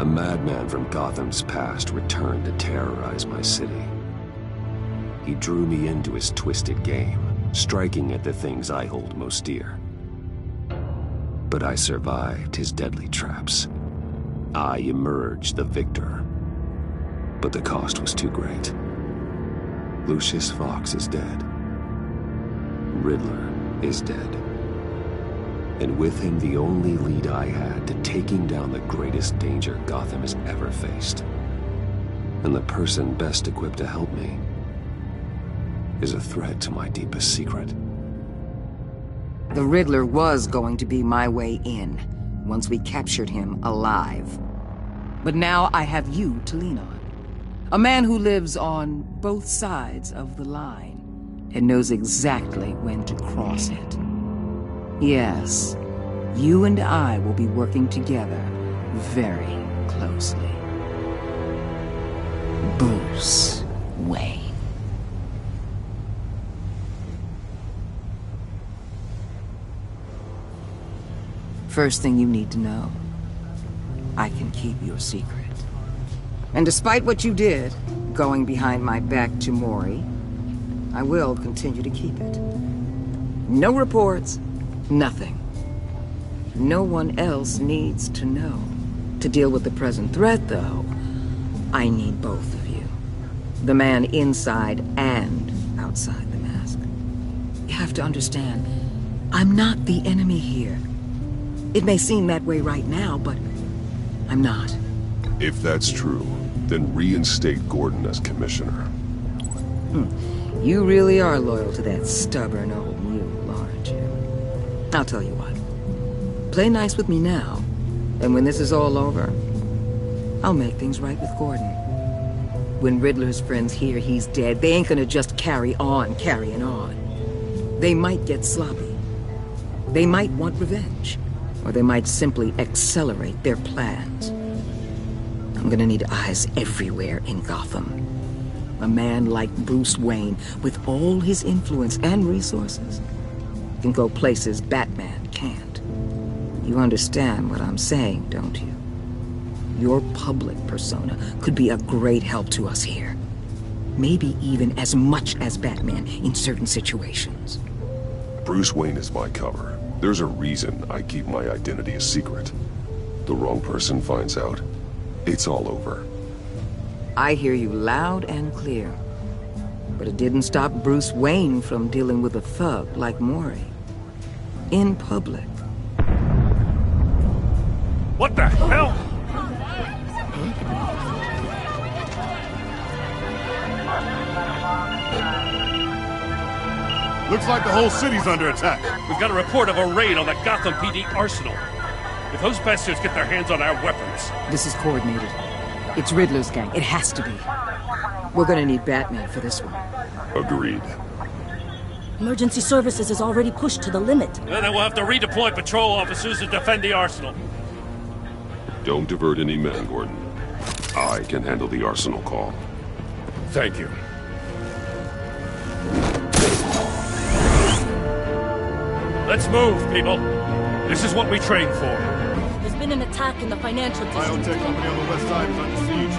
madman from Gotham's past returned to terrorize my city. He drew me into his twisted game, striking at the things I hold most dear. But I survived his deadly traps. I emerged the victor. But the cost was too great. Lucius Fox is dead. Riddler is dead. And with him, the only lead I had to taking down the greatest danger Gotham has ever faced. And the person best equipped to help me is a threat to my deepest secret. The Riddler was going to be my way in, once we captured him alive. But now I have you to lean on. A man who lives on both sides of the line and knows exactly when to cross it. Yes, you and I will be working together very closely. Bruce Wayne. First thing you need to know, I can keep your secret. And despite what you did, going behind my back to Mori, I will continue to keep it. No reports, nothing. No one else needs to know. To deal with the present threat, though, I need both of you. The man inside and outside the mask. You have to understand, I'm not the enemy here. It may seem that way right now, but I'm not. If that's true, then reinstate Gordon as commissioner. You really are loyal to that stubborn old mule, aren't you? I'll tell you what. Play nice with me now, and when this is all over, I'll make things right with Gordon. When Riddler's friends hear he's dead, they ain't gonna just carry on carrying on. They might get sloppy. They might want revenge. Or they might simply accelerate their plans. I'm gonna need eyes everywhere in Gotham. A man like Bruce Wayne, with all his influence and resources, can go places Batman can't. You understand what I'm saying, don't you? Your public persona could be a great help to us here. Maybe even as much as Batman in certain situations. Bruce Wayne is my cover. There's a reason I keep my identity a secret. The wrong person finds out, it's all over. I hear you loud and clear. But it didn't stop Bruce Wayne from dealing with a thug like Mori. In public. What the hell? Looks like the whole city's under attack. We've got a report of a raid on the Gotham PD arsenal. If those bastards get their hands on our weapons... This is coordinated. It's Riddler's gang. It has to be. We're gonna need Batman for this one. Agreed. Emergency services is already pushed to the limit. Then we'll have to redeploy patrol officers to defend the arsenal. Don't divert any men, Gordon. I can handle the arsenal call. Thank you. Let's move, people. This is what we trained for. There's been an attack in the financial district. Biotech company on the west side is under siege.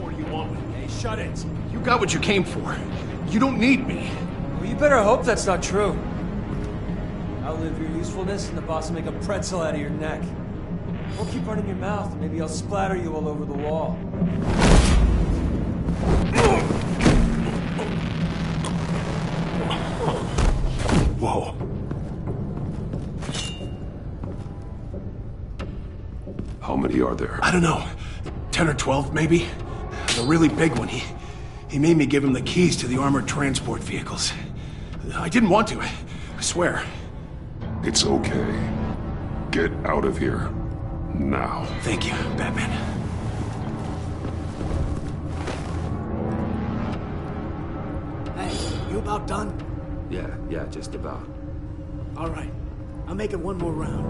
What do you want with me? Hey, shut it. You got what you came for. You don't need me. Well, you better hope that's not true. Outlive your usefulness and the boss will make a pretzel out of your neck. Or keep running your mouth, and maybe I'll splatter you all over the wall. Whoa. How many are there? I don't know. 10 or 12, maybe? The really big one, he made me give him the keys to the armored transport vehicles. I didn't want to, I swear. It's okay. Get out of here. Now. Thank you, Batman. Hey, you about done? Yeah, just about. All right. I'll make it one more round.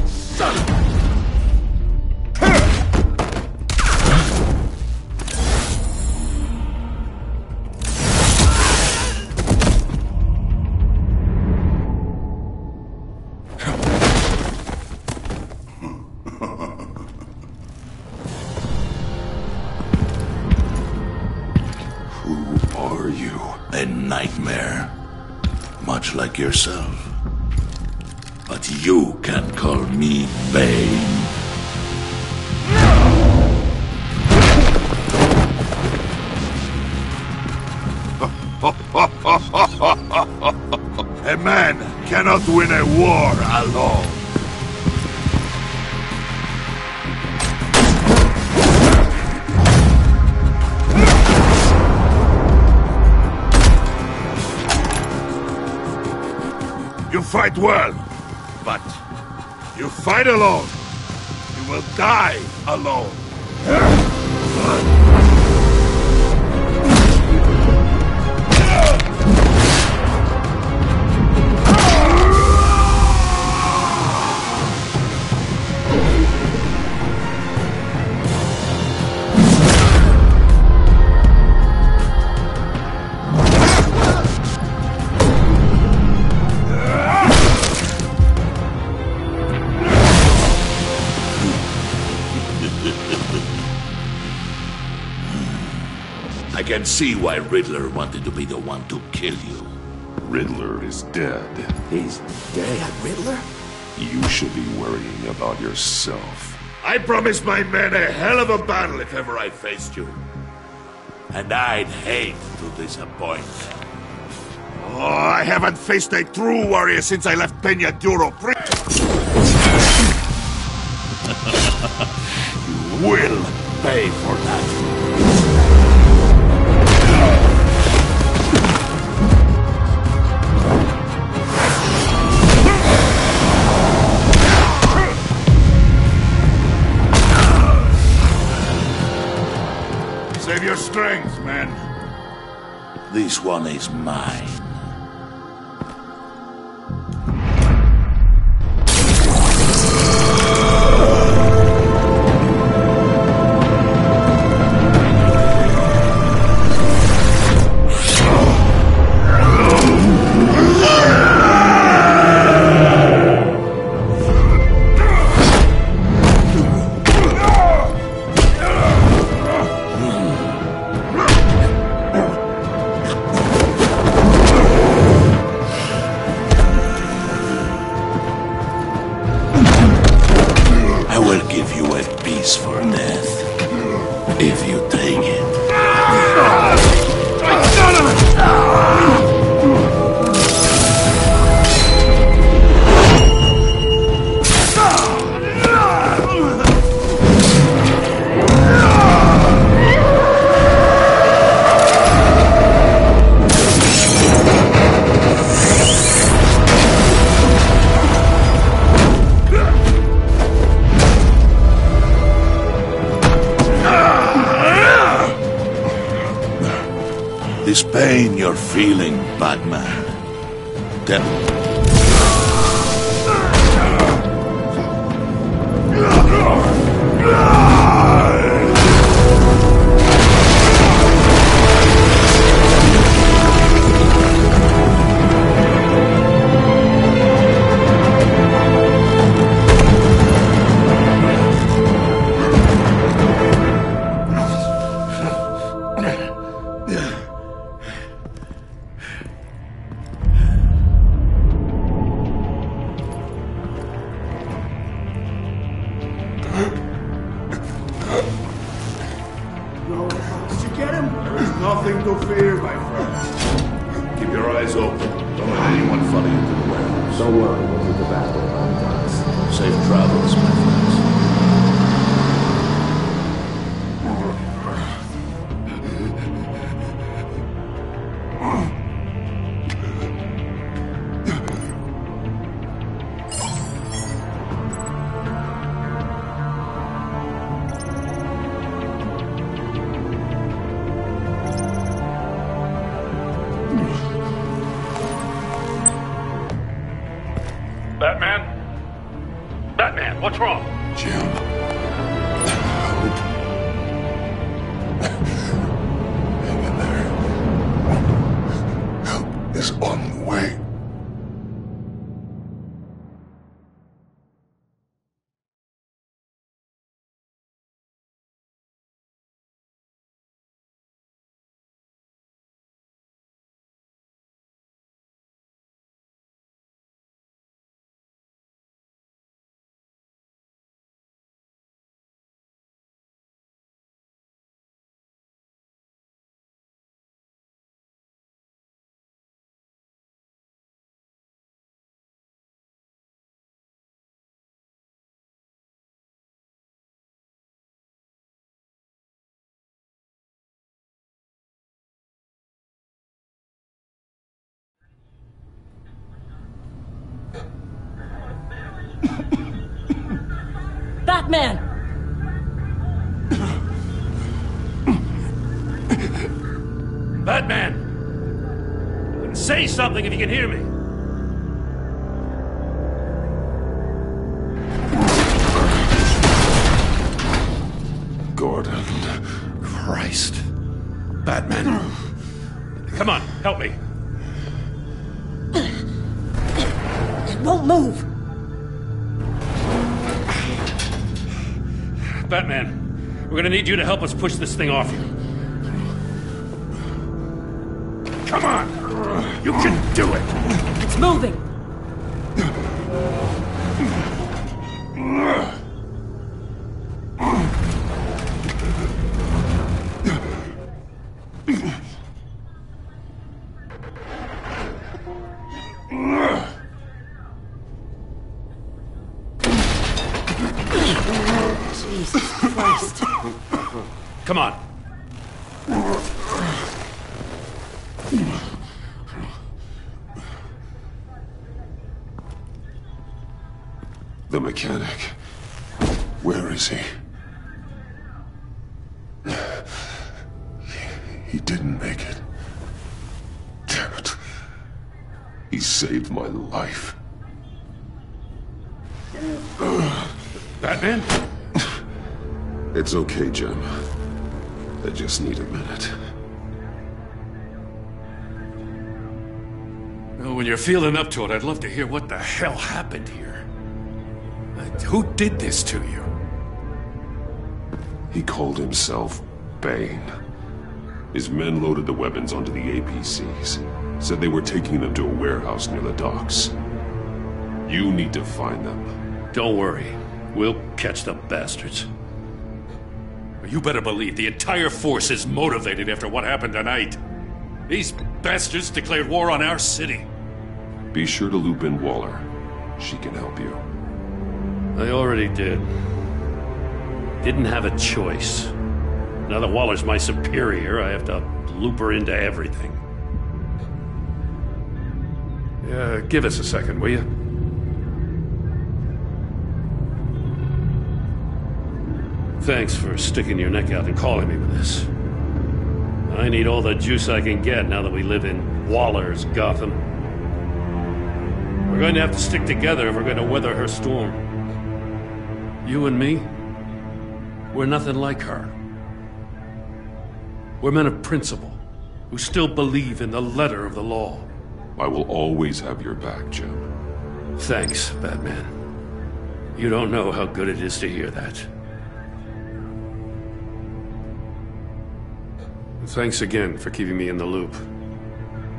Son of a... A nightmare, much like yourself. But you can call me Bane. A man cannot win a war alone. You fight well, but you fight alone. You will die alone. I can see why Riddler wanted to be the one to kill you. Riddler is dead. He's dead. Riddler? You should be worrying about yourself. I promised my men a hell of a battle if ever I faced you. And I'd hate to disappoint. Oh, I haven't faced a true warrior since I left Peña Duro. You will pay for that. Save your strength, man. This one is mine. This pain you're feeling, Batman. eyes open. Don't let anyone follow you to the warehouse. Don't worry, we'll keep the back door on the docks. Safe travels, my friends. Batman? Batman, what's wrong? Jim. Help. Hang in there. Help is on the way. Batman! Batman! Say something if you can hear me. Gordon. Christ. Batman. Come on, help me. It won't move! Batman, we're gonna need you to help us push this thing off you. Come on! You can do it! It's moving! Jesus Christ. Come on. The mechanic. Where is he? He didn't make it. Damn it. He saved my life. Batman? It's okay, Jim. I just need a minute. Well, when you're feeling up to it, I'd love to hear what the hell happened here. Who did this to you? He called himself Bane. His men loaded the weapons onto the APCs. Said they were taking them to a warehouse near the docks. You need to find them. Don't worry. We'll catch the bastards. You better believe the entire force is motivated after what happened tonight. These bastards declared war on our city. Be sure to loop in Waller. She can help you. I already did. Didn't have a choice. Now that Waller's my superior, I have to loop her into everything. Yeah, give us a second, will you? Thanks for sticking your neck out and calling me with this. I need all the juice I can get now that we live in Waller's Gotham. We're going to have to stick together if we're going to weather her storm. You and me, we're nothing like her. We're men of principle, who still believe in the letter of the law. I will always have your back, Jim. Thanks, Batman. You don't know how good it is to hear that. Thanks again for keeping me in the loop.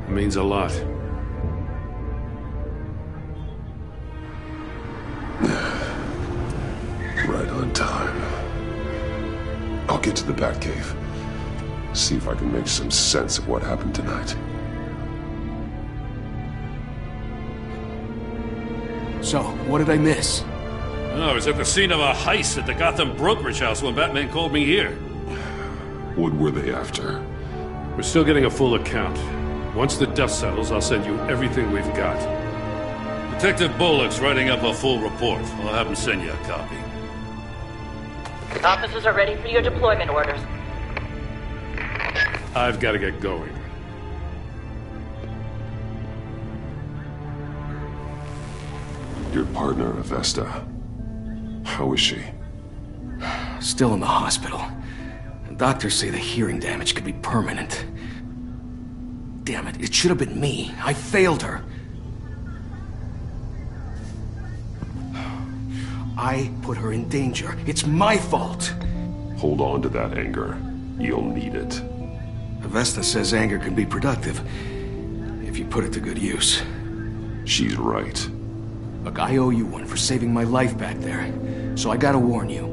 It means a lot. Right on time. I'll get to the Batcave. See if I can make some sense of what happened tonight. So, what did I miss? Oh, I was at the scene of a heist at the Gotham brokerage house when Batman called me here. What were they after? We're still getting a full account. Once the dust settles, I'll send you everything we've got. Detective Bullock's writing up a full report. I'll have him send you a copy. Officers are ready for your deployment orders. I've got to get going. Your partner, Avesta. How is she? Still in the hospital. Doctors say the hearing damage could be permanent. Damn it, it should have been me. I failed her. I put her in danger. It's my fault. Hold on to that anger. You'll need it. Avesta says anger can be productive if you put it to good use. She's right. Look, I owe you one for saving my life back there. So I gotta warn you.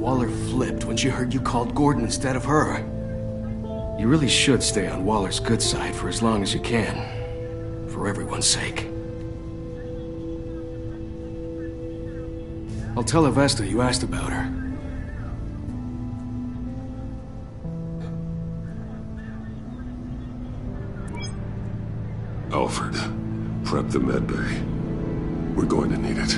Waller flipped when she heard you called Gordon instead of her. You really should stay on Waller's good side for as long as you can. For everyone's sake. I'll tell Avesta you asked about her. Alfred, prep the medbay. We're going to need it.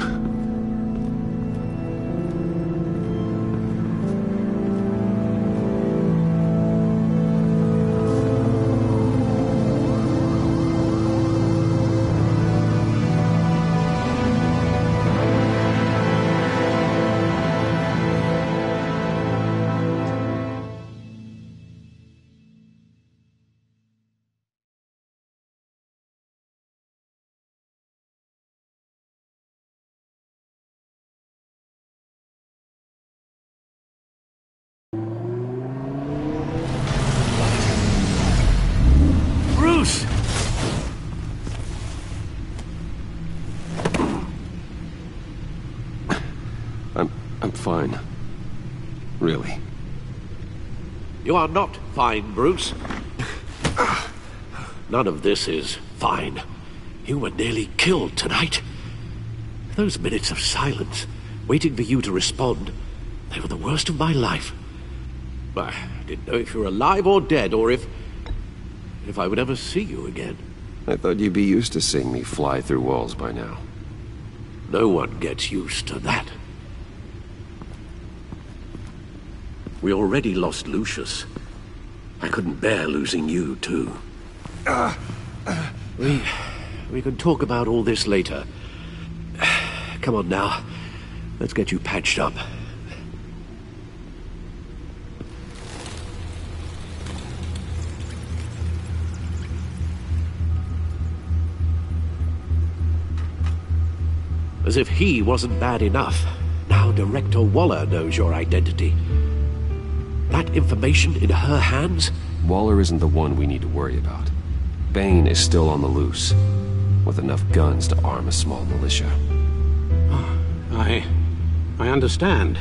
Bruce! I'm fine. Really. You are not fine, Bruce. None of this is fine. You were nearly killed tonight. Those minutes of silence, waiting for you to respond, they were the worst of my life. I didn't know if you were alive or dead, or if I would ever see you again. I thought you'd be used to seeing me fly through walls by now. No one gets used to that. We already lost Lucius. I couldn't bear losing you, too. We can talk about all this later. Come on now. Let's get you patched up. As if he wasn't bad enough. Now Director Waller knows your identity. That information in her hands? Waller isn't the one we need to worry about. Bane is still on the loose, with enough guns to arm a small militia. Oh, I understand.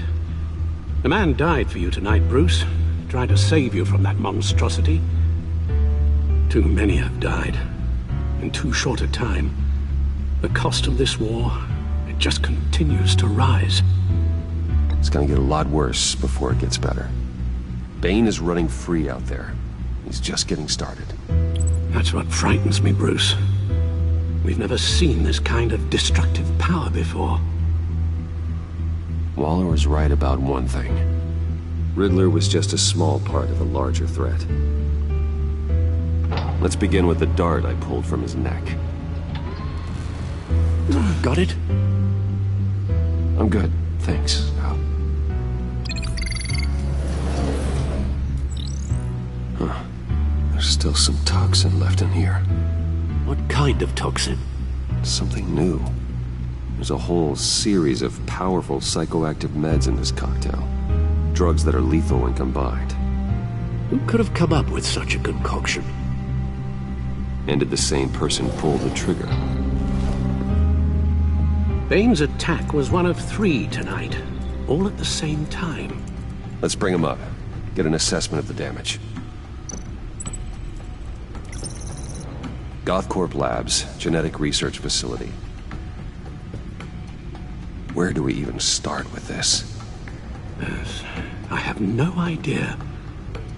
The man died for you tonight, Bruce. Tried to save you from that monstrosity. Too many have died. In too short a time. The cost of this war, it just continues to rise. It's gonna get a lot worse before it gets better. Bane is running free out there. He's just getting started. That's what frightens me, Bruce. We've never seen this kind of destructive power before. Waller was right about one thing. Riddler was just a small part of a larger threat. Let's begin with the dart I pulled from his neck. Got it? I'm good, thanks, Al. Huh. There's still some toxin left in here. What kind of toxin? Something new. There's a whole series of powerful psychoactive meds in this cocktail. Drugs that are lethal when combined. Who could have come up with such a concoction? And did the same person pull the trigger? Bane's attack was one of 3 tonight, all at the same time. Let's bring him up. Get an assessment of the damage. GothCorp Labs, genetic research facility. Where do we even start with this? Yes, I have no idea.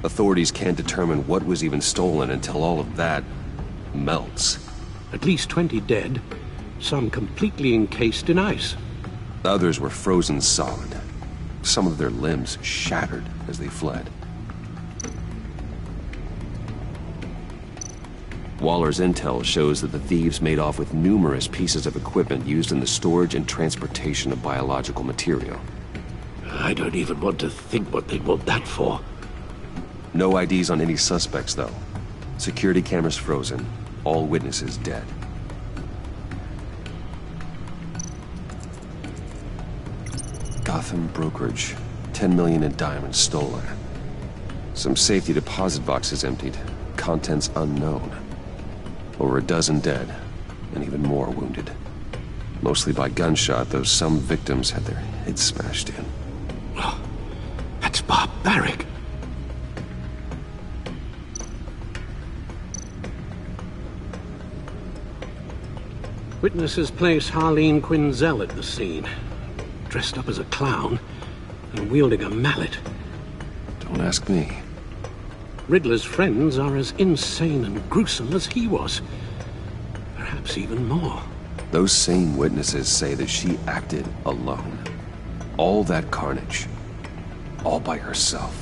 Authorities can't determine what was even stolen until all of that melts. At least 20 dead, some completely encased in ice. Others were frozen solid. Some of their limbs shattered as they fled. Waller's intel shows that the thieves made off with numerous pieces of equipment used in the storage and transportation of biological material. I don't even want to think what they'd want that for. No IDs on any suspects, though. Security cameras frozen. All witnesses dead. Gotham brokerage. 10 million in diamonds stolen. Some safety deposit boxes emptied. Contents unknown. Over a dozen dead, and even more wounded. Mostly by gunshot, though some victims had their heads smashed in. Oh, that's barbaric. Witnesses place Harleen Quinzel at the scene, dressed up as a clown and wielding a mallet. Don't ask me. Riddler's friends are as insane and gruesome as he was. Perhaps even more. Those same witnesses say that she acted alone. All that carnage. All by herself.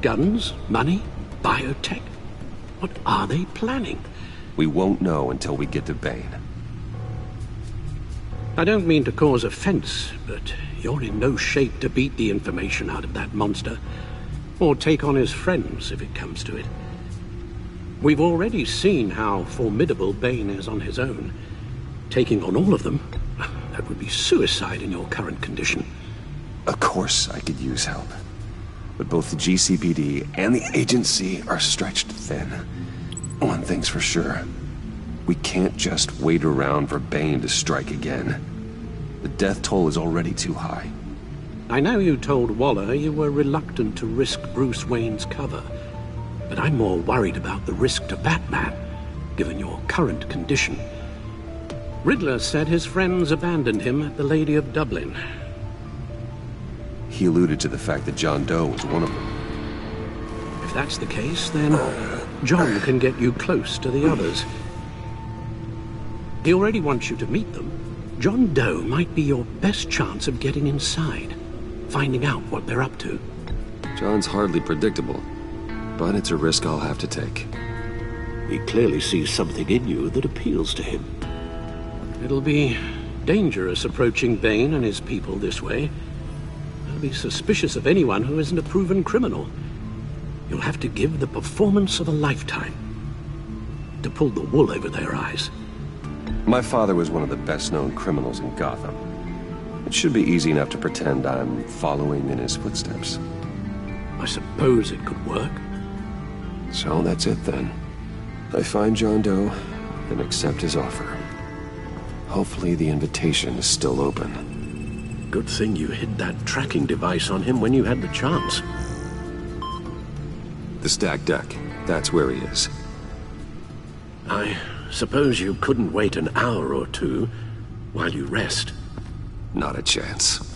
Guns? Money? Biotech? What are they planning? We won't know until we get to Bane. I don't mean to cause offense, but you're in no shape to beat the information out of that monster, or take on his friends if it comes to it. We've already seen how formidable Bane is on his own. Taking on all of them, that would be suicide in your current condition. Of course I could use help. But both the GCPD and the agency are stretched thin. One thing's for sure. We can't just wait around for Bane to strike again. The death toll is already too high. I know you told Waller you were reluctant to risk Bruce Wayne's cover, but I'm more worried about the risk to Batman, given your current condition. Riddler said his friends abandoned him at the Lady of Dublin. He alluded to the fact that John Doe was one of them. If that's the case, then John can get you close to the others. He already wants you to meet them. John Doe might be your best chance of getting inside, finding out what they're up to. John's hardly predictable, but it's a risk I'll have to take. He clearly sees something in you that appeals to him. It'll be dangerous approaching Bane and his people this way. Be suspicious of anyone who isn't a proven criminal. You'll have to give the performance of a lifetime to pull the wool over their eyes. My father was one of the best-known criminals in Gotham. It should be easy enough to pretend I'm following in his footsteps. I suppose it could work. So that's it then. I find John Doe and accept his offer. Hopefully the invitation is still open. Good thing you hid that tracking device on him when you had the chance. The stacked deck. That's where he is. I suppose you couldn't wait an hour or two while you rest. Not a chance.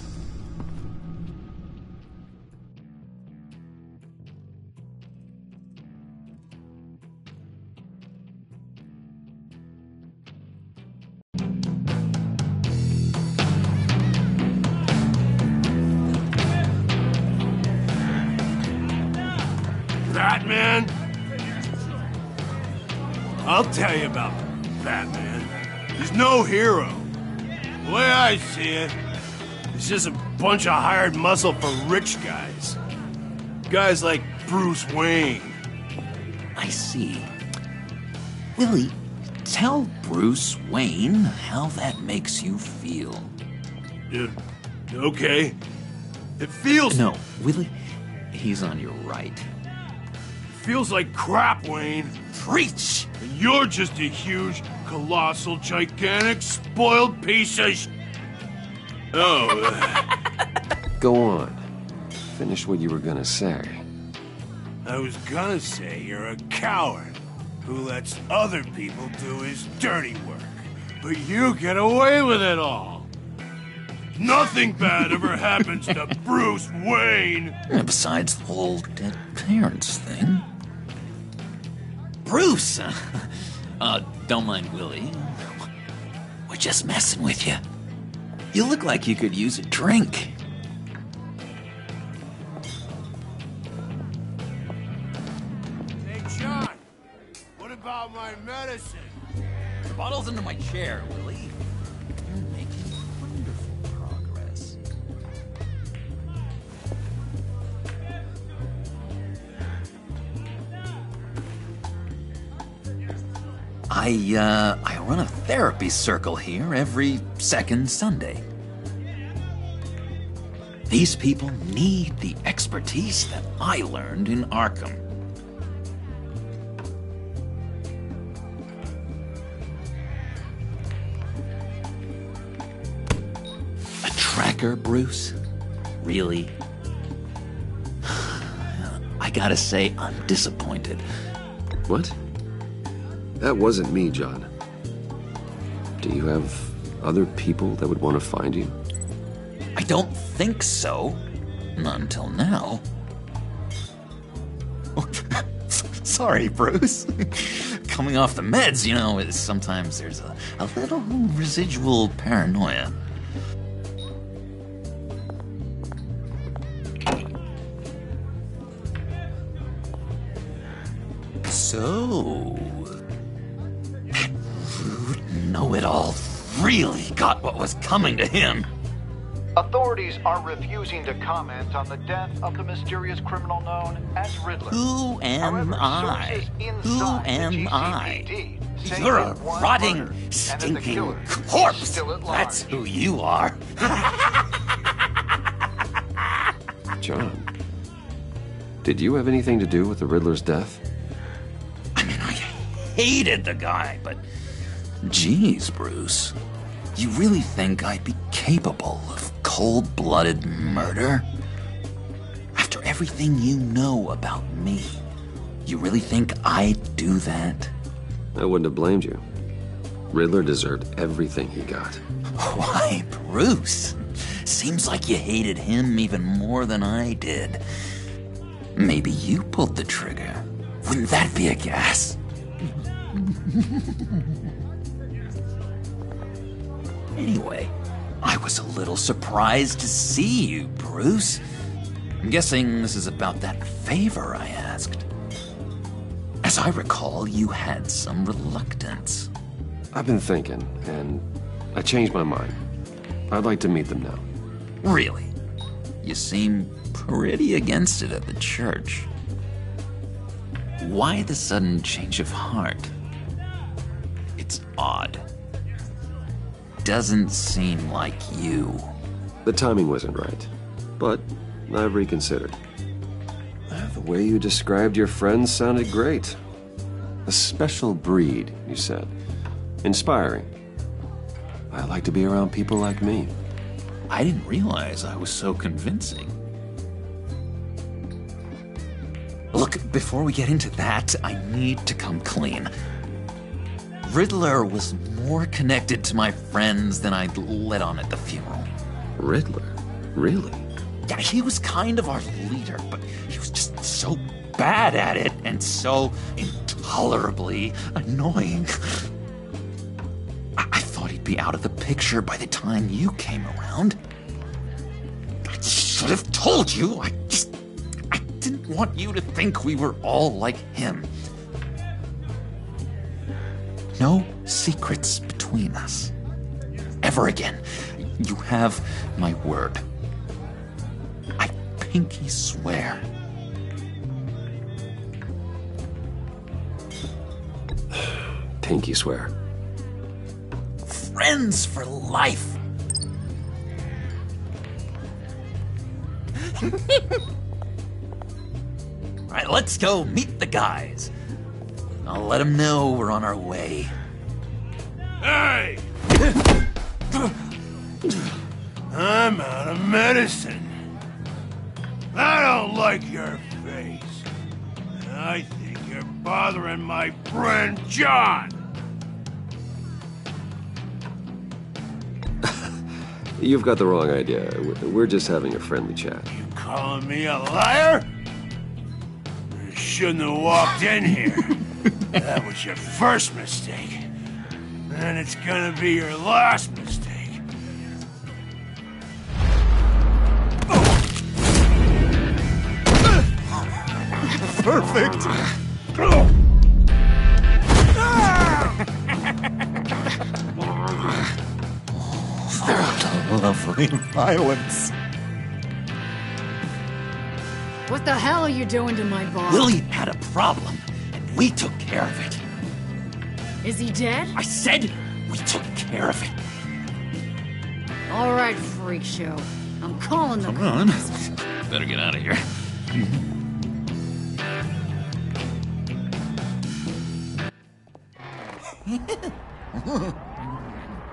Batman? I'll tell you about Batman. He's no hero. The way I see it, he's just a bunch of hired muscle for rich guys. Guys like Bruce Wayne. I see. Willie, tell Bruce Wayne how that makes you feel. Okay. It feels... No, Willie, he's on your right. Feels like crap, Wayne. Preach! And you're just a huge, colossal, gigantic, spoiled piece of Oh. Go on. Finish what you were gonna say. I was gonna say you're a coward who lets other people do his dirty work. But you get away with it all. Nothing bad ever happens to Bruce Wayne. Besides the whole dead parents thing. Bruce! Don't mind Willie. We're just messing with you. You look like you could use a drink. Hey, John, what about my medicine? The bottle's under my chair, Willie. You're making wonderful progress. I run a therapy circle here every second Sunday. These people need the expertise that I learned in Arkham. A tracker, Bruce? Really? I gotta say, I'm disappointed. What? That wasn't me, John. Do you have other people that would want to find you? I don't think so. Not until now. Sorry, Bruce. Coming off the meds, you know, sometimes there's a little residual paranoia. So... that rude know-it-all really got what was coming to him. Authorities are refusing to comment on the death of the mysterious criminal known as Riddler. Who am I? Who am I? You're a rotting, stinking corpse. That's who you are. John, did you have anything to do with the Riddler's death? I mean, I hated the guy, but... Geez, Bruce. You really think I'd be capable of cold-blooded murder? After everything you know about me, you really think I'd do that? I wouldn't have blamed you. Riddler deserved everything he got. Why, Bruce? Seems like you hated him even more than I did. Maybe you pulled the trigger. Wouldn't that be a gas? Anyway, I was a little surprised to see you, Bruce. I'm guessing this is about that favor I asked. As I recall, you had some reluctance. I've been thinking, and I changed my mind. I'd like to meet them now. Really? You seem pretty against it at the church. Why the sudden change of heart? It's odd. Doesn't seem like you. The timing wasn't right, but I've reconsidered. The way you described your friends sounded great. A special breed, you said. Inspiring. I like to be around people like me. I didn't realize I was so convincing. Look, before we get into that, I need to come clean. Riddler was more connected to my friends than I'd let on at the funeral. Riddler? Really? Yeah, he was kind of our leader, but he was just so bad at it and so intolerably annoying. I thought he'd be out of the picture by the time you came around. I should have told you. I didn't want you to think we were all like him. No secrets between us. Ever again. You have my word. I pinky swear. Pinky swear. Friends for life. Alright, let's go meet the guys. I'll let them know we're on our way. Hey! I'm out of medicine. I don't like your face. I think you're bothering my friend John. You've got the wrong idea. We're just having a friendly chat. You calling me a liar? You shouldn't have walked in here. That was your first mistake. And it's gonna be your last mistake. Perfect. Lovely violence. What the hell are you doing to my bar? Willie had a problem, and we took care of it. Is he dead? I said we took care of it. All right, freak show. I'm calling the Come on. Better get out of here.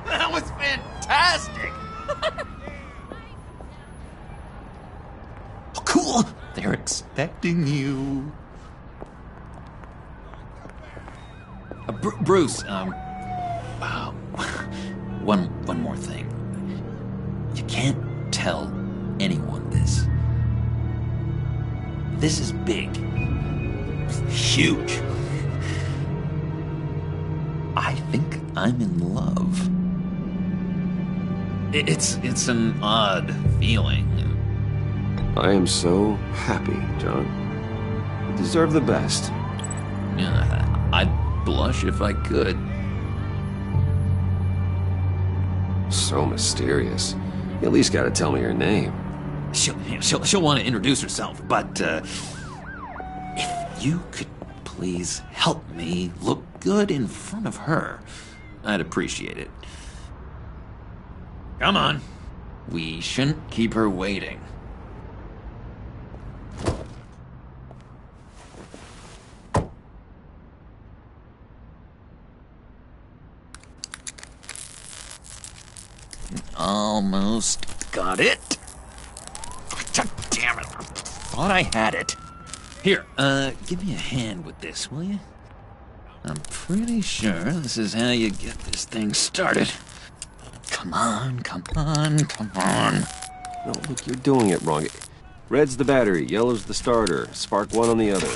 That was fantastic! Oh, cool! They're expecting you. Bruce, one more thing. You can't tell anyone this. This is big. Huge. I think I'm in love. It's an odd feeling. I am so happy, John. You deserve the best. Yeah, I'd blush if I could. So mysterious. You at least gotta tell me her name. She'll want to introduce herself, but if you could please help me look good in front of her, I'd appreciate it. Come on. We shouldn't keep her waiting. Almost got it. God damn it. I thought I had it. Here, give me a hand with this, will you? I'm pretty sure this is how you get this thing started. Come on, come on, come on. No, look, you're doing it wrong. Red's the battery, yellow's the starter, spark one on the other.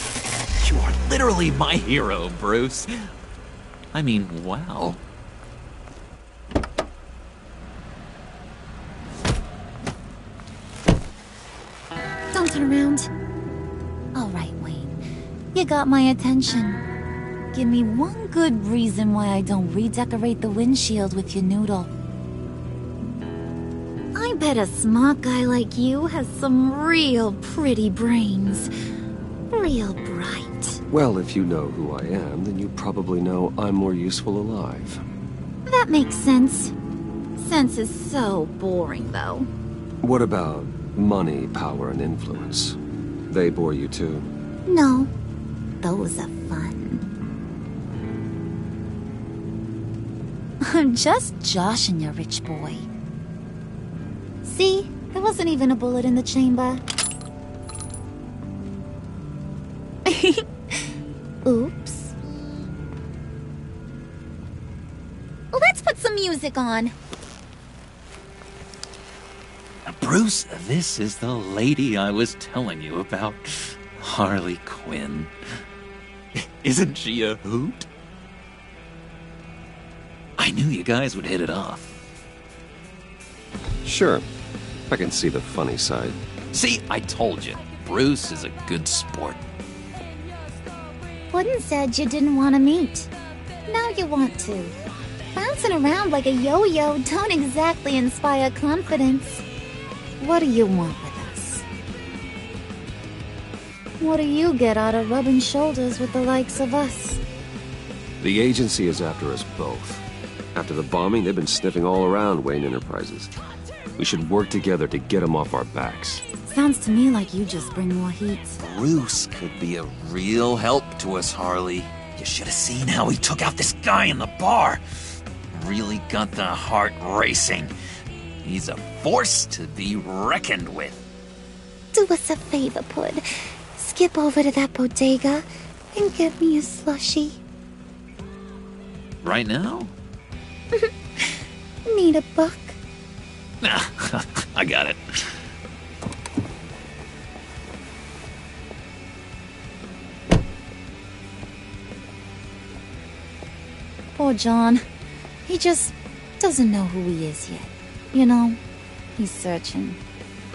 You are literally my hero, Bruce. I mean, wow. Don't turn around. All right, Wayne. You got my attention. Give me one good reason why I don't redecorate the windshield with your noodle. I bet a smart guy like you has some real pretty brains. Real bright. Well, if you know who I am, then you probably know I'm more useful alive. That makes sense. Sense is so boring, though. What about money, power, and influence? They bore you too? No, those are fun. I'm just joshing you, rich boy. See, there wasn't even a bullet in the chamber. Oops. Let's put some music on. Bruce, this is the lady I was telling you about. Harley Quinn. Isn't she a hoot? I knew you guys would hit it off. Sure. I can see the funny side. See, I told you. Bruce is a good sport. Puddin' said you didn't want to meet. Now you want to. Bouncing around like a yo-yo don't exactly inspire confidence. What do you want with us? What do you get out of rubbing shoulders with the likes of us? The agency is after us both. After the bombing, they've been sniffing all around Wayne Enterprises. We should work together to get them off our backs. Sounds to me like you just bring more heat. Bruce could be a real help to us, Harley. You should have seen how he took out this guy in the bar. Really got the heart racing. He's a force to be reckoned with. Do us a favor, Pud. Skip over to that bodega and get me a slushie. Right now? Need a buck? Nah, I got it. Poor John. He just doesn't know who he is yet. You know, he's searching.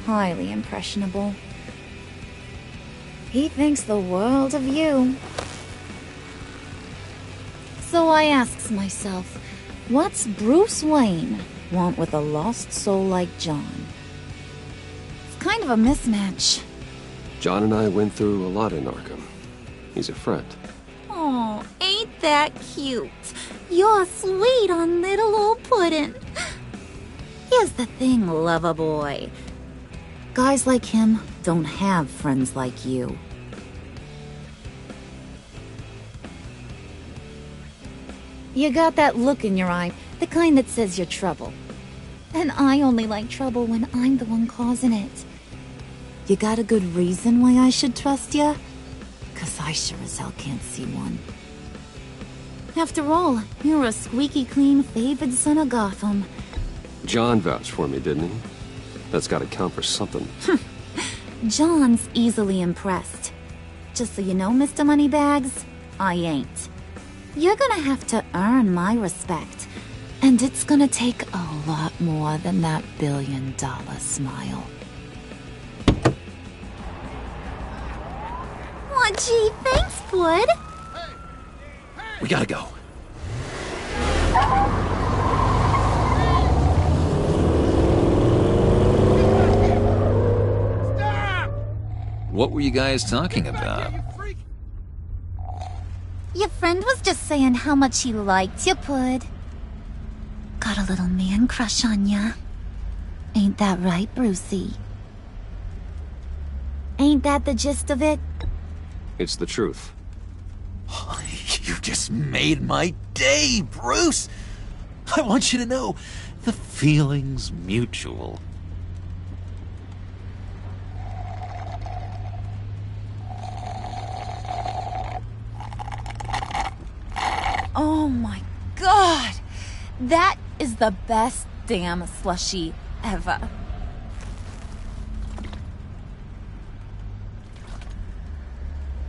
Highly impressionable. He thinks the world of you. So I asks myself, what's Bruce Wayne want with a lost soul like John? It's kind of a mismatch. John and I went through a lot in Arkham. He's a friend. Oh, ain't that cute? You're sweet on little old Puddin'. Here's the thing, lover boy. Guys like him don't have friends like you. You got that look in your eye, the kind that says you're trouble. And I only like trouble when I'm the one causing it. You got a good reason why I should trust you? 'Cause I sure as hell can't see one. After all, you're a squeaky clean favored son of Gotham. John vouched for me, didn't he? That's gotta count for something. John's easily impressed. Just so you know, Mr. Moneybags, I ain't. You're gonna have to earn my respect. And it's gonna take a lot more than that $1 billion smile. Aw, gee, thanks, Bud. We gotta go. What were you guys talking about? Your friend was just saying how much he liked you, Pud. Got a little man crush on ya. Ain't that right, Brucey? Ain't that the gist of it? It's the truth. You just made my day, Bruce! I want you to know, the feeling's mutual. Oh my god! That is the best damn slushie ever.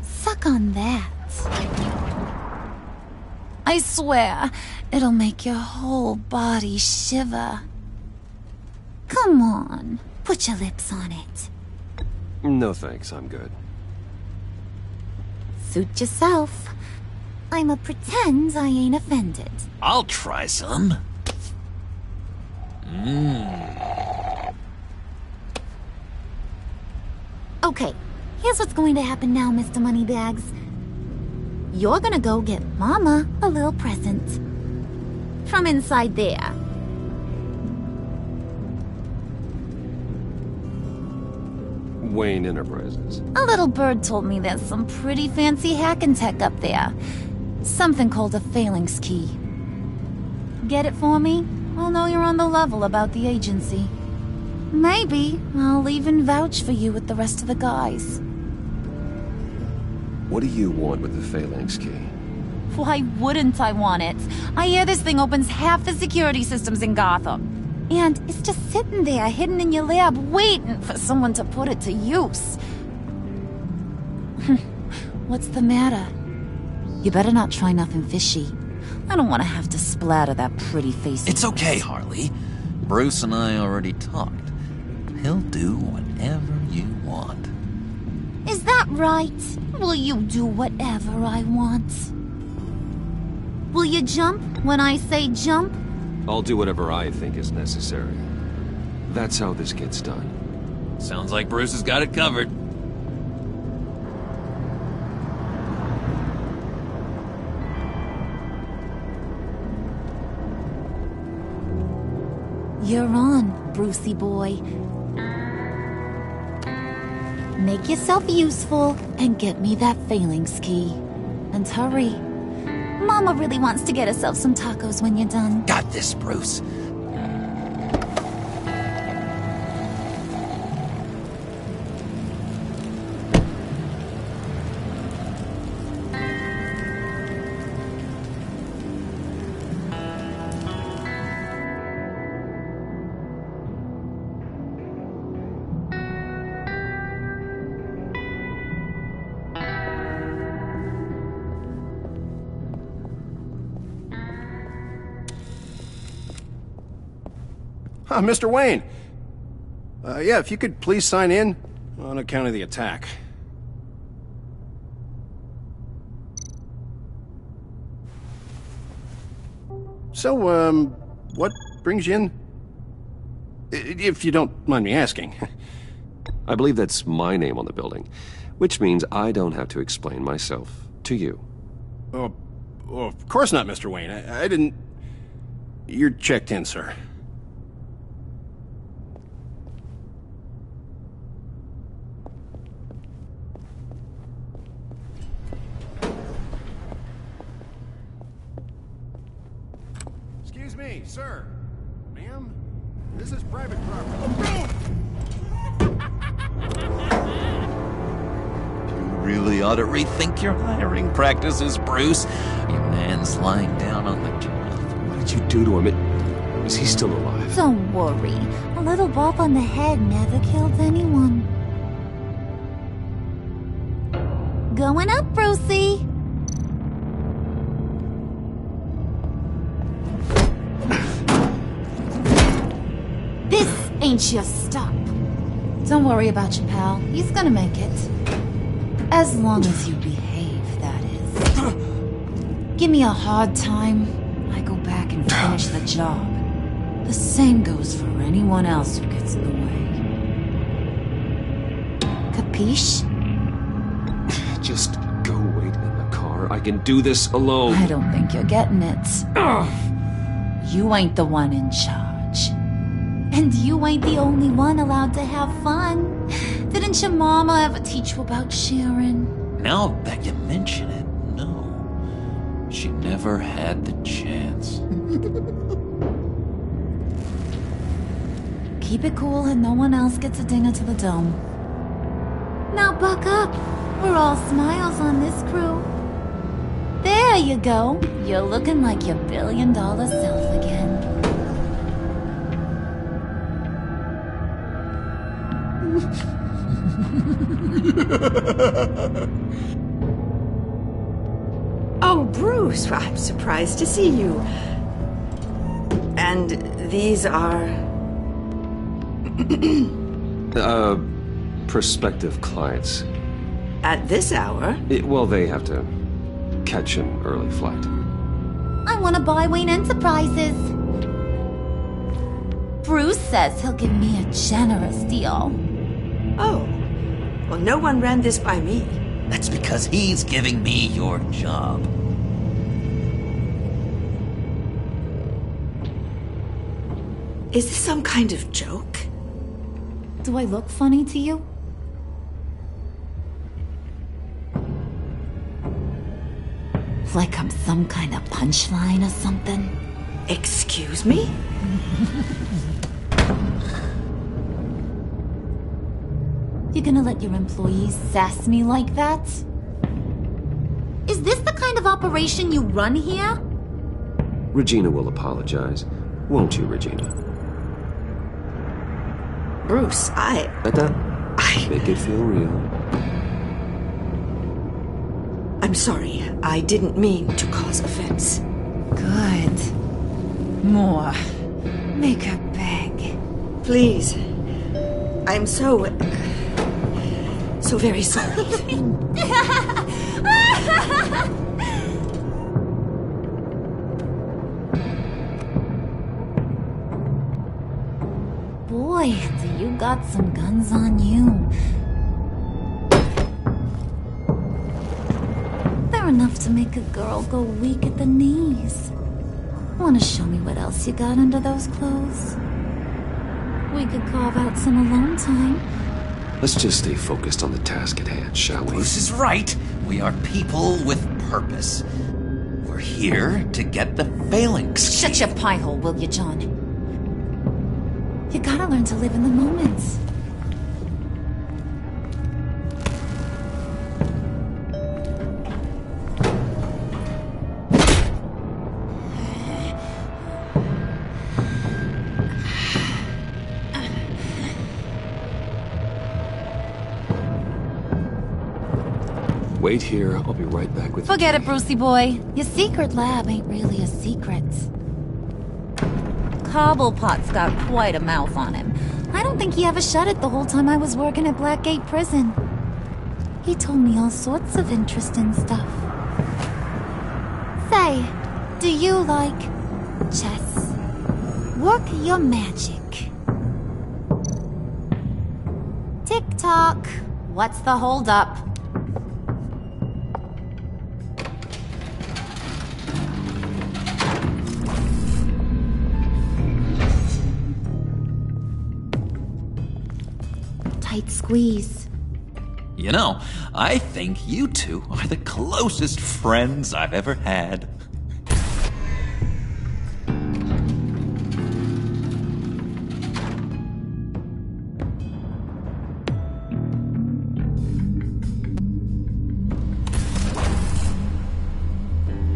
Suck on that. I swear, it'll make your whole body shiver. Come on, put your lips on it. No thanks, I'm good. Suit yourself. I'ma pretend I ain't offended. I'll try some. Okay, here's what's going to happen now, Mr. Moneybags. You're gonna go get Mama a little present. From inside there. Wayne Enterprises. A little bird told me there's some pretty fancy hacking tech up there. Something called a phalanx key. Get it for me? I'll know you're on the level about the agency. Maybe I'll even vouch for you with the rest of the guys. What do you want with the phalanx key? Why wouldn't I want it? I hear this thing opens half the security systems in Gotham. And it's just sitting there, hidden in your lab, waiting for someone to put it to use. What's the matter? You better not try nothing fishy. I don't want to have to splatter that pretty face. It's okay, Harley. Bruce and I already talked. He'll do whatever you want. Is that right? Will you do whatever I want? Will you jump when I say jump? I'll do whatever I think is necessary. That's how this gets done. Sounds like Bruce has got it covered. You're on, Brucey boy. Make yourself useful and get me that phalanx key. And hurry. Mama really wants to get herself some tacos when you're done. Got this, Bruce. Mr. Wayne. Yeah, if you could please sign in on account of the attack. So, what brings you in? If you don't mind me asking. I believe that's my name on the building, which means I don't have to explain myself to you. Oh, of course not, Mr. Wayne. I didn't... You're checked in, sir. Excuse me, sir. Ma'am, this is private property. You really ought to rethink your hiring practices, Bruce. Your man's lying down on the job. What did you do to him? Is he still alive? Don't worry. A little bump on the head never killed anyone. Going up, Brucey. This ain't your stop. Don't worry about your pal. He's gonna make it. As long as you behave, that is. Give me a hard time, I go back and finish the job. The same goes for anyone else who gets in the way. Capiche? Just go wait in the car. I can do this alone. I don't think you're getting it. You ain't the one in charge. And you ain't the only one allowed to have fun. Didn't your mama ever teach you about sharing? Now that you mention it, no. She never had the chance. Keep it cool and no one else gets a dinger to the dome. Now buck up. We're all smiles on this crew. There you go. You're looking like your billion-dollar self again. Oh, Bruce, well, I'm surprised to see you. And these are... Prospective clients. At this hour? Well, they have to catch an early flight. I want to buy Wayne Enterprises. Bruce says he'll give me a generous deal. Oh. Well, no one ran this by me. That's because he's giving me your job. Is this some kind of joke? Do I look funny to you? Like I'm some kind of punchline or something. Excuse me? You gonna let your employees sass me like that? Is this the kind of operation you run here? Regina will apologize. Won't you, Regina? Bruce, Make it feel real. I'm sorry. I didn't mean to cause offense. Good. More. Make her beg. Please. I'm so very sorry. Boy, do you got some guns on you. They're enough to make a girl go weak at the knees. Wanna show me what else you got under those clothes? We could carve out some alone time. Let's just stay focused on the task at hand, shall we? Bruce is right. We are people with purpose. We're here to get the phalanx. Shut your pie hole, will you, John? You gotta learn to live in the moment. Wait here. I'll be right back with you. Forget it, Brucey boy. Your secret lab ain't really a secret. Cobblepot's got quite a mouth on him. I don't think he ever shut it the whole time I was working at Blackgate Prison. He told me all sorts of interesting stuff. Say, do you like chess? Work your magic. Tick-tock. What's the holdup? Tight squeeze. You know, I think you two are the closest friends I've ever had.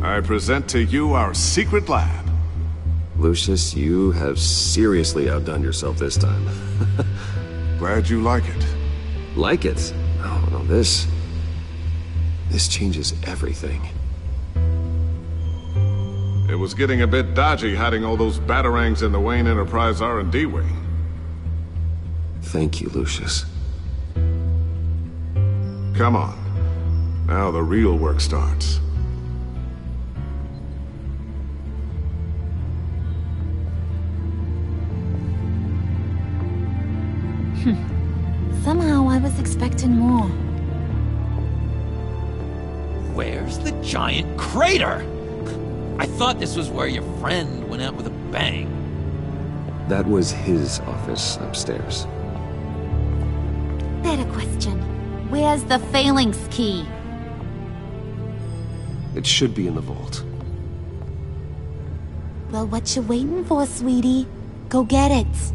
I present to you our secret lab. Lucius, you have seriously outdone yourself this time. Glad you like it. Like it? Oh, no, this changes everything. It was getting a bit dodgy hiding all those batarangs in the Wayne Enterprise R&D wing. Thank you, Lucius. Come on. Now the real work starts. Somehow I was expecting more. Where's the giant crater? I thought this was where your friend went out with a bang. That was his office upstairs. Better question. Where's the phalanx key? It should be in the vault. Well, what you waiting for, sweetie? Go get it.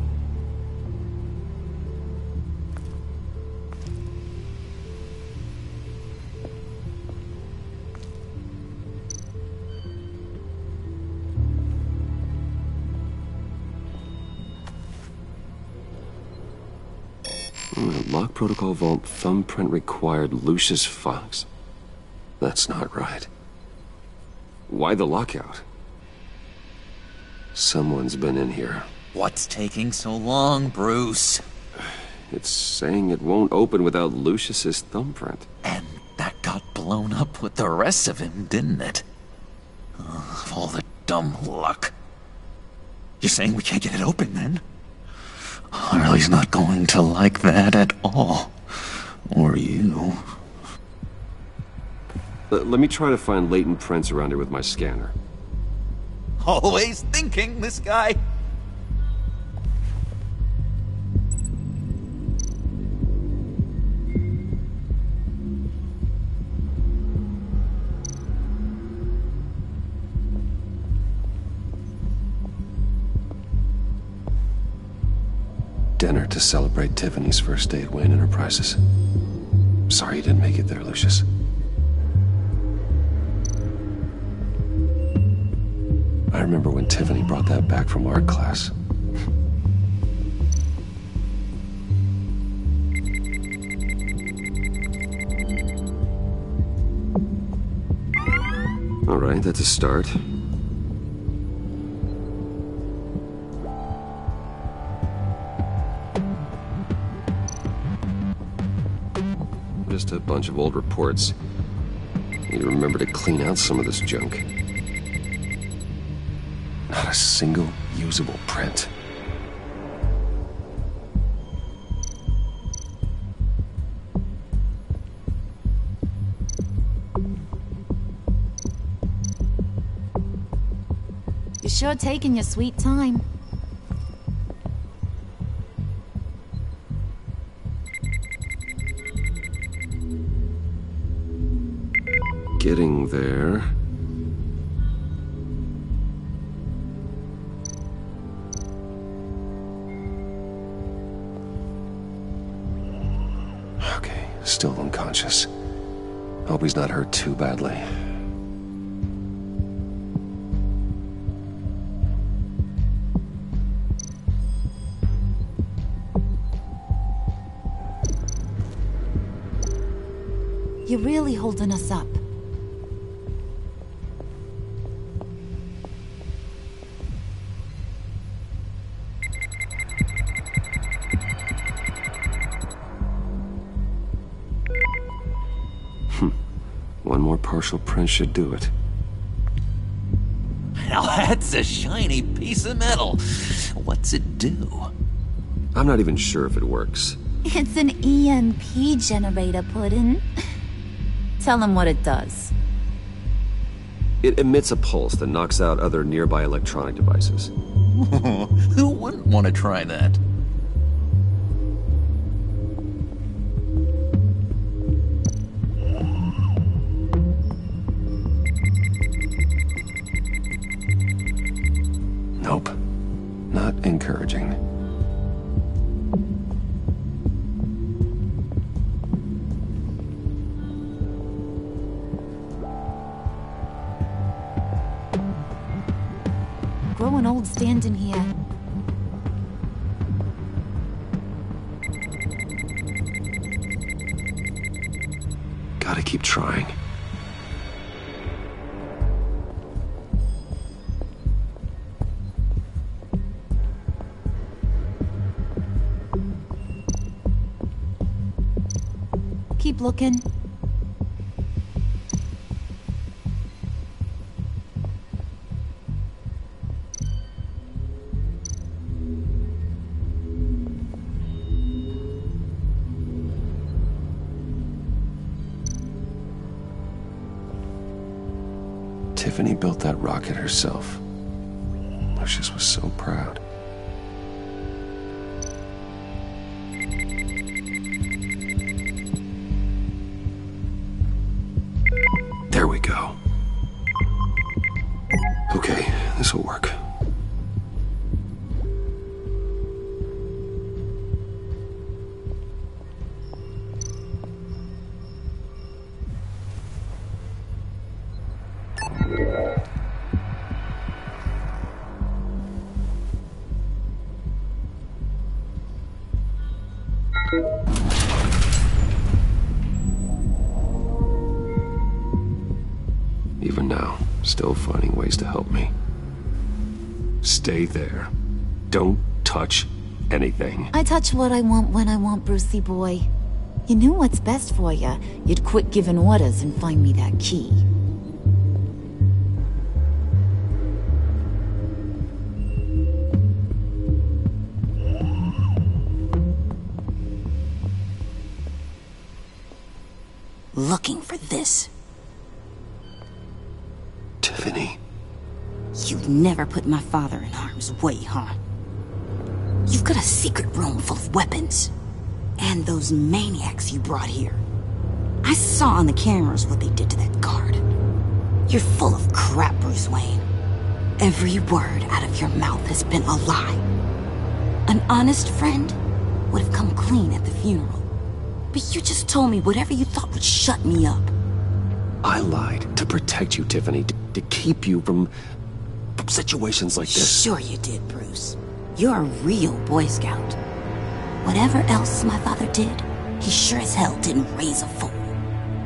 Lock protocol vault thumbprint required Lucius Fox. That's not right. Why the lockout? Someone's been in here. What's taking so long, Bruce? It's saying it won't open without Lucius's thumbprint. And that got blown up with the rest of him, didn't it? All the dumb luck. You're saying we can't get it open, then? Harley's not going to like that at all. Or you. Let me try to find latent prints around here with my scanner. Always thinking, this guy. dinner to celebrate Tiffany's first day at Wayne Enterprises. Sorry you didn't make it there, Lucius. I remember when Tiffany brought that back from art class. All right, that's a start. Just a bunch of old reports. Need to remember to clean out some of this junk. Not a single usable print. You're sure taking your sweet time. Getting there. Okay, still unconscious. Hope he's not hurt too badly. You're really holding us up. One more partial print should do it. Now that's a shiny piece of metal. What's it do? I'm not even sure if it works. It's an EMP generator, Puddin'. Tell him what it does. It emits a pulse that knocks out other nearby electronic devices. Who wouldn't want to try that? Nope. Not encouraging. Growing old standing here. Gotta keep trying. Keep looking. Tiffany built that rocket herself. Lucius was so proud. There we go. Okay, this will work. Even now, still finding ways to help me. Stay there. Don't touch anything. I touch what I want when I want, Brucey boy. You knew what's best for you. You'd quit giving orders and find me that key. Looking for this. Tiffany. You've never put my father in harm's way, huh? You've got a secret room full of weapons. And those maniacs you brought here. I saw on the cameras what they did to that guard. You're full of crap, Bruce Wayne. Every word out of your mouth has been a lie. An honest friend would have come clean at the funeral. But you just told me whatever you thought would shut me up. I lied to protect you, Tiffany, to keep you from situations like this. Sure you did, Bruce. You're a real Boy Scout. Whatever else my father did, he sure as hell didn't raise a fool.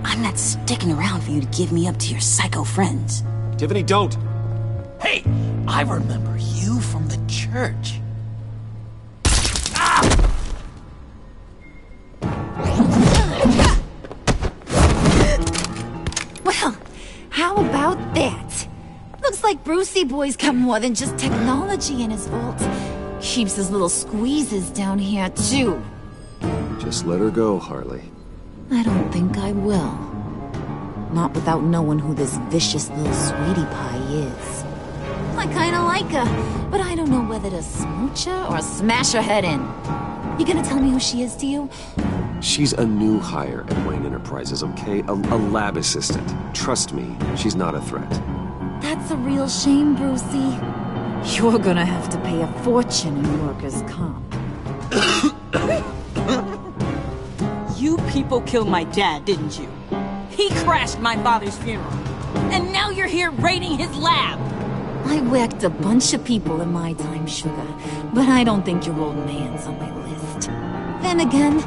I'm not sticking around for you to give me up to your psycho friends. Tiffany, don't! Hey, I remember you from the church. Well, how about that? Looks like Brucey Boy's got more than just technology in his vault. Keeps his little squeezes down here, too. Just let her go, Harley. I don't think I will. Not without knowing who this vicious little sweetie pie is. I kinda like her, but I don't know whether to smooch her or smash her head in. You gonna tell me who she is to you? She's a new hire at Wayne Enterprises, okay? A lab assistant. Trust me, she's not a threat. That's a real shame, Brucey. You're gonna have to pay a fortune in workers' comp. You people killed my dad, didn't you? He crashed my father's funeral. And now you're here raiding his lab! I whacked a bunch of people in my time, Sugar, but I don't think your old man's on my list. Then again,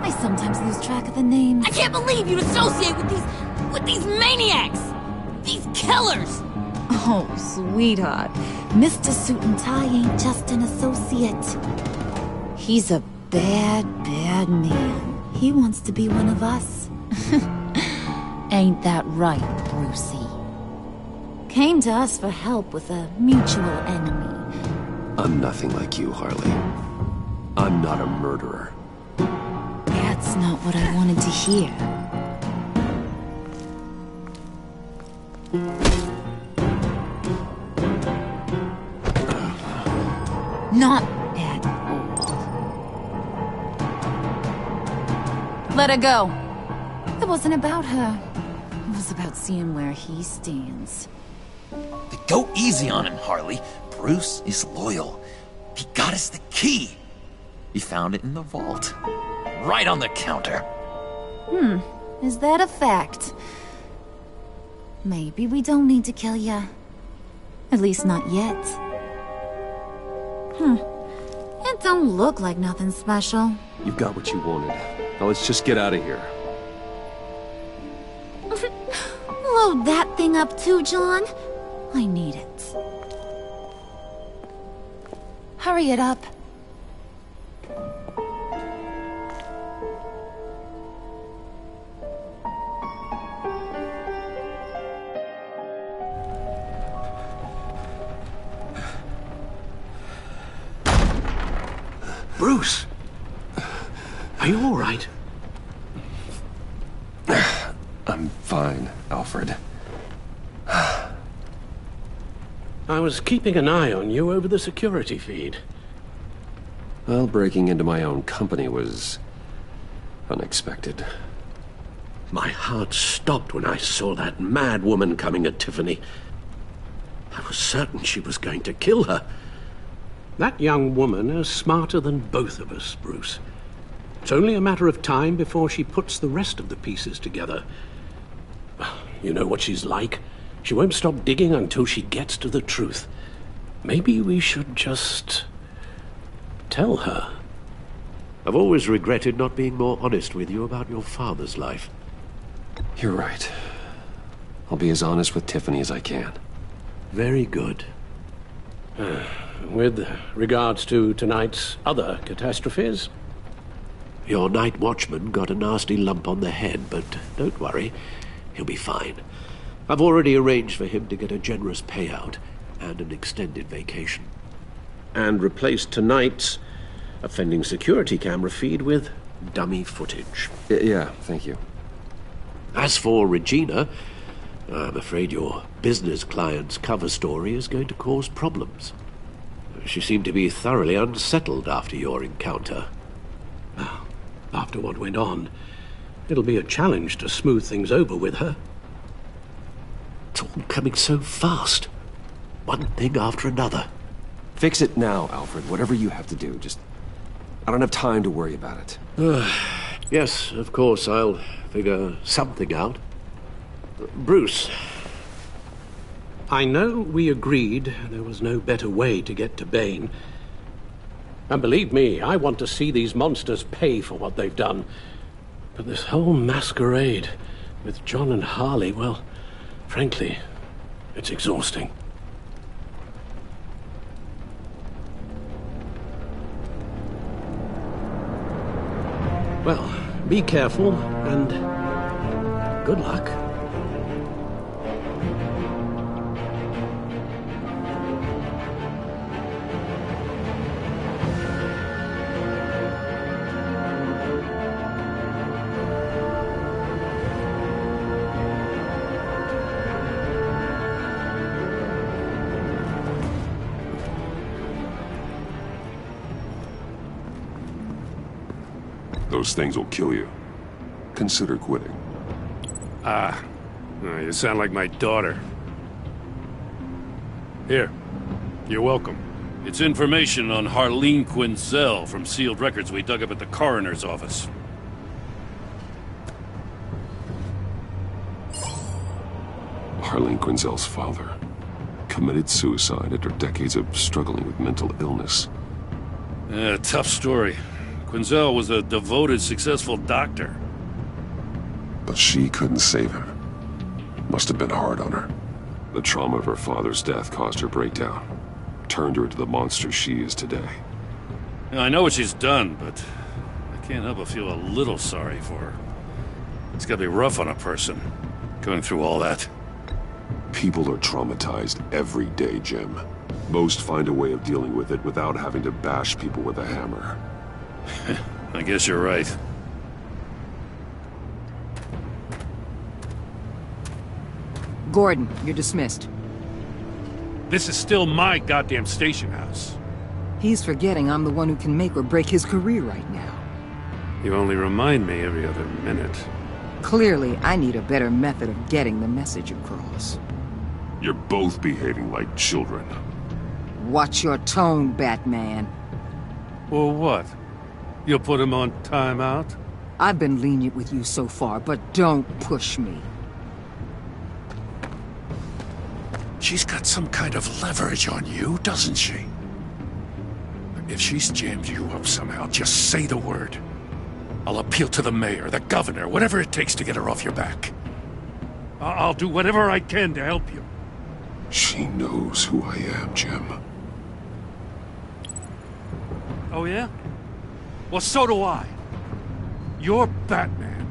I sometimes lose track of the names. I can't believe you'd associate with these maniacs! These killers! Oh, sweetheart. Mr. Suit and Tie ain't just an associate. He's a bad, bad man. He wants to be one of us. Ain't that right, Brucey? Came to us for help with a mutual enemy. I'm nothing like you, Harley. I'm not a murderer. That's not what I wanted to hear. Not at all. Let her go. It wasn't about her. It was about seeing where he stands. Go easy on him, Harley. Bruce is loyal. He got us the key. He found it in the vault. Right on the counter. Is that a fact? Maybe we don't need to kill ya. At least not yet. It don't look like nothing special. You've got what you wanted. Now let's just get out of here. Load that thing up too, John. I need it. Hurry it up. Bruce! Are you all right? I'm fine, Alfred. I was keeping an eye on you over the security feed. Well, breaking into my own company was unexpected. My heart stopped when I saw that mad woman coming at Tiffany. I was certain she was going to kill her. That young woman is smarter than both of us, Bruce. It's only a matter of time before she puts the rest of the pieces together. You know what she's like. She won't stop digging until she gets to the truth. Maybe we should just tell her. I've always regretted not being more honest with you about your father's life. You're right. I'll be as honest with Tiffany as I can. Very good. With regards to tonight's other catastrophes? Your night watchman got a nasty lump on the head, but don't worry. He'll be fine. I've already arranged for him to get a generous payout and an extended vacation. And replaced tonight's offending security camera feed with dummy footage. Yeah, thank you. As for Regina, I'm afraid your business client's cover story is going to cause problems. She seemed to be thoroughly unsettled after your encounter. After what went on, it'll be a challenge to smooth things over with her. It's all coming so fast. One thing after another. Fix it now, Alfred. Whatever you have to do, just I don't have time to worry about it. Yes, of course, I'll figure something out. Bruce, I know we agreed there was no better way to get to Bane. And believe me, I want to see these monsters pay for what they've done. But this whole masquerade with John and Harley, well, frankly, it's exhausting. Well, be careful, and good luck. Those things will kill you. Consider quitting. You sound like my daughter. Here, you're welcome. It's information on Harleen Quinzel from sealed records we dug up at the coroner's office. Harleen Quinzel's father committed suicide after decades of struggling with mental illness. Yeah, tough story. Quinzel was a devoted, successful doctor. But she couldn't save him. Must have been hard on her. The trauma of her father's death caused her breakdown. Turned her into the monster she is today. Yeah, I know what she's done, but I can't help but feel a little sorry for her. It's gotta be rough on a person, going through all that. People are traumatized every day, Jim. Most find a way of dealing with it without having to bash people with a hammer. I guess you're right. Gordon, you're dismissed. This is still my goddamn station house. He's forgetting I'm the one who can make or break his career right now. You only remind me every other minute. Clearly, I need a better method of getting the message across. You're both behaving like children. Watch your tone, Batman. Well, what? You'll put him on timeout? I've been lenient with you so far, but don't push me. She's got some kind of leverage on you, doesn't she? If she's jammed you up somehow, just say the word. I'll appeal to the mayor, the governor, whatever it takes to get her off your back. I'll do whatever I can to help you. She knows who I am, Jim. Oh, yeah? Well, so do I. You're Batman.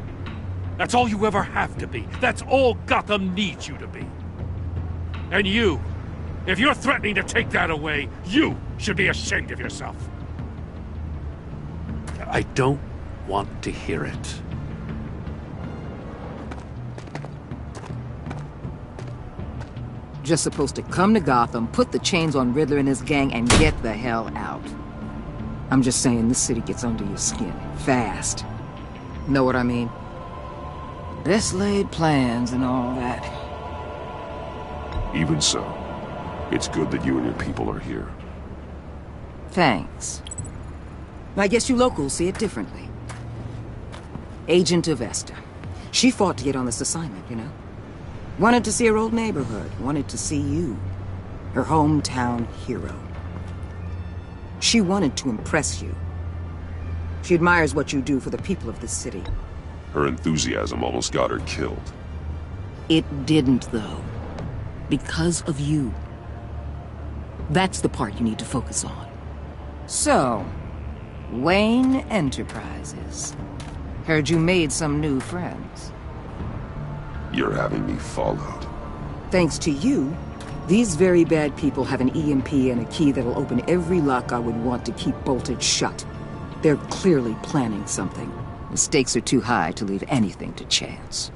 That's all you ever have to be. That's all Gotham needs you to be. And you, if you're threatening to take that away, you should be ashamed of yourself. I don't want to hear it. Just supposed to come to Gotham, put the chains on Riddler and his gang, and get the hell out. I'm just saying, this city gets under your skin. Fast. Know what I mean? Best laid plans and all that. Even so, it's good that you and your people are here. Thanks. I guess you locals see it differently. Agent Avesta. She fought to get on this assignment, you know? Wanted to see her old neighborhood. Wanted to see you. Her hometown hero. She wanted to impress you. She admires what you do for the people of this city. Her enthusiasm almost got her killed. It didn't, though. Because of you. That's the part you need to focus on. So, Wayne Enterprises. Heard you made some new friends. You're having me followed. Thanks to you, these very bad people have an EMP and a key that'll open every lock I would want to keep bolted shut. They're clearly planning something. The stakes are too high to leave anything to chance.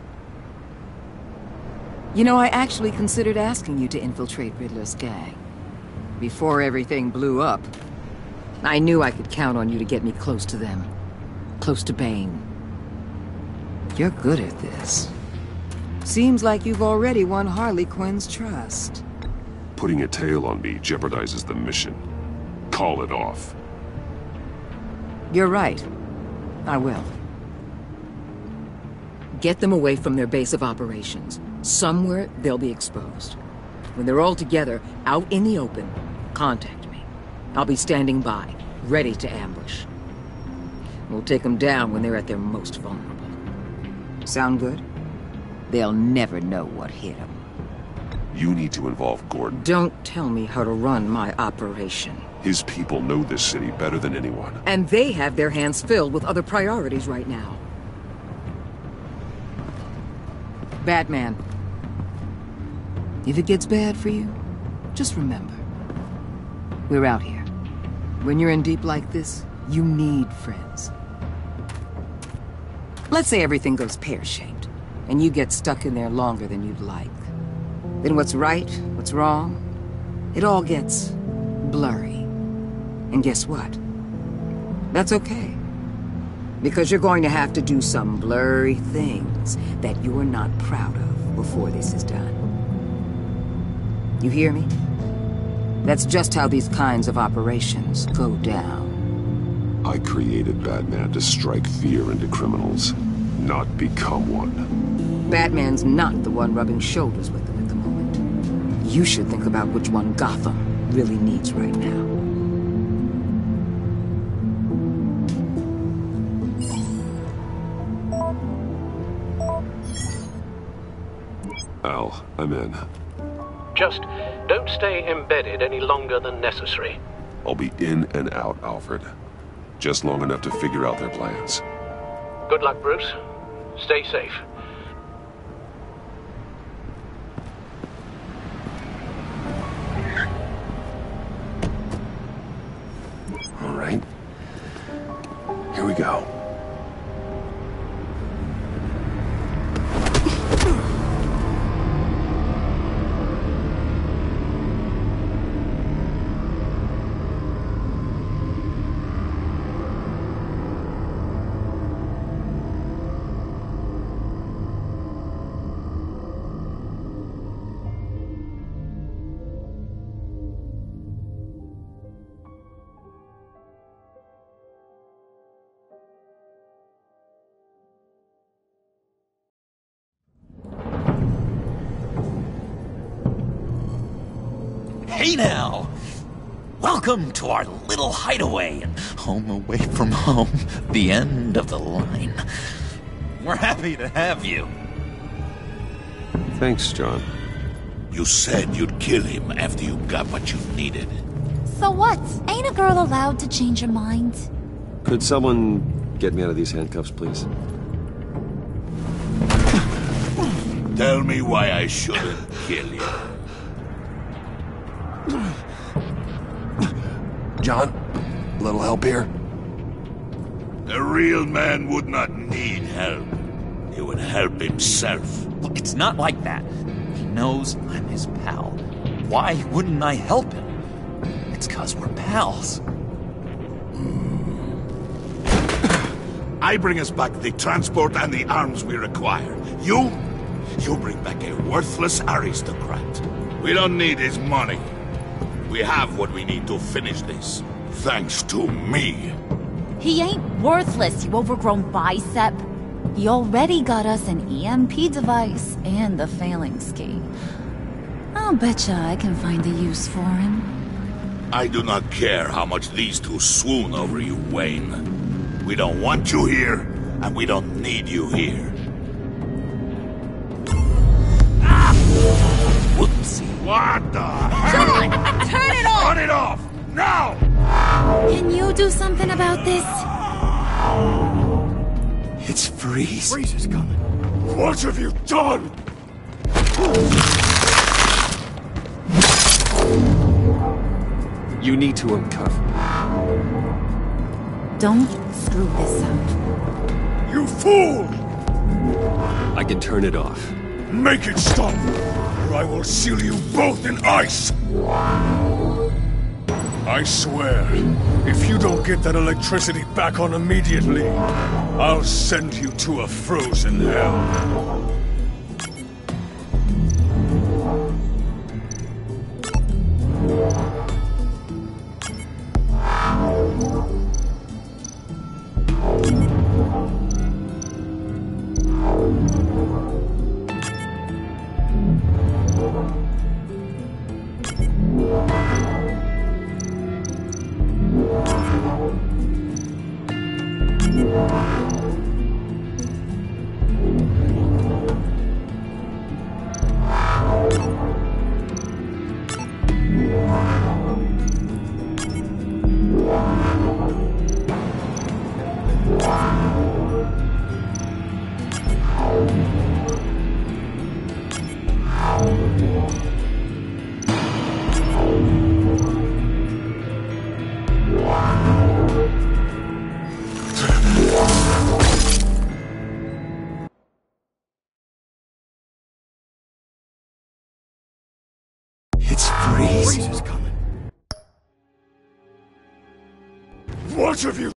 You know, I actually considered asking you to infiltrate Riddler's gang. Before everything blew up, I knew I could count on you to get me close to them. Close to Bane. You're good at this. Seems like you've already won Harley Quinn's trust. Putting a tail on me jeopardizes the mission. Call it off. You're right. I will. Get them away from their base of operations. Somewhere they'll be exposed. When they're all together, out in the open, contact me. I'll be standing by, ready to ambush. We'll take them down when they're at their most vulnerable. Sound good? They'll never know what hit them. You need to involve Gordon. Don't tell me how to run my operation. His people know this city better than anyone. And they have their hands filled with other priorities right now. Batman. If it gets bad for you, just remember. We're out here. When you're in deep like this, you need friends. Let's say everything goes pear-shaped, and you get stuck in there longer than you'd like. Then what's right, what's wrong, it all gets blurry. And guess what? That's okay. Because you're going to have to do some blurry things that you're not proud of before this is done. You hear me? That's just how these kinds of operations go down. I created Batman to strike fear into criminals, not become one. Batman's not the one rubbing shoulders with them at the moment. You should think about which one Gotham really needs right now. Al, I'm in. Just don't stay embedded any longer than necessary. I'll be in and out, Alfred. Just long enough to figure out their plans. Good luck, Bruce. Stay safe. All right. Here we go. Hey now! Welcome to our little hideaway and home away from home, the end of the line. We're happy to have you. Thanks, John. You said you'd kill him after you got what you needed. So what? Ain't a girl allowed to change her mind? Could someone get me out of these handcuffs, please? Tell me why I shouldn't kill you. John, a little help here? A real man would not need help. He would help himself. Look, it's not like that. He knows I'm his pal. Why wouldn't I help him? It's 'cause we're pals. I bring us back the transport and the arms we require. You bring back a worthless aristocrat. We don't need his money. We have what we need to finish this. Thanks to me. He ain't worthless, you overgrown bicep. He already got us an EMP device and the failing ski. I'll betcha I can find a use for him. I do not care how much these two swoon over you, Wayne. We don't want you here, and we don't need you here. Ah! Whoopsie. What the hell? John, turn it off! Turn it off! Now! Can you do something about this? It's Freeze. Freeze is coming. What have you done? You need to uncuff me. Don't screw this up. You fool! I can turn it off. Make it stop, or I will seal you both in ice! I swear, if you don't get that electricity back on immediately, I'll send you to a frozen hell. It's freeze. What have you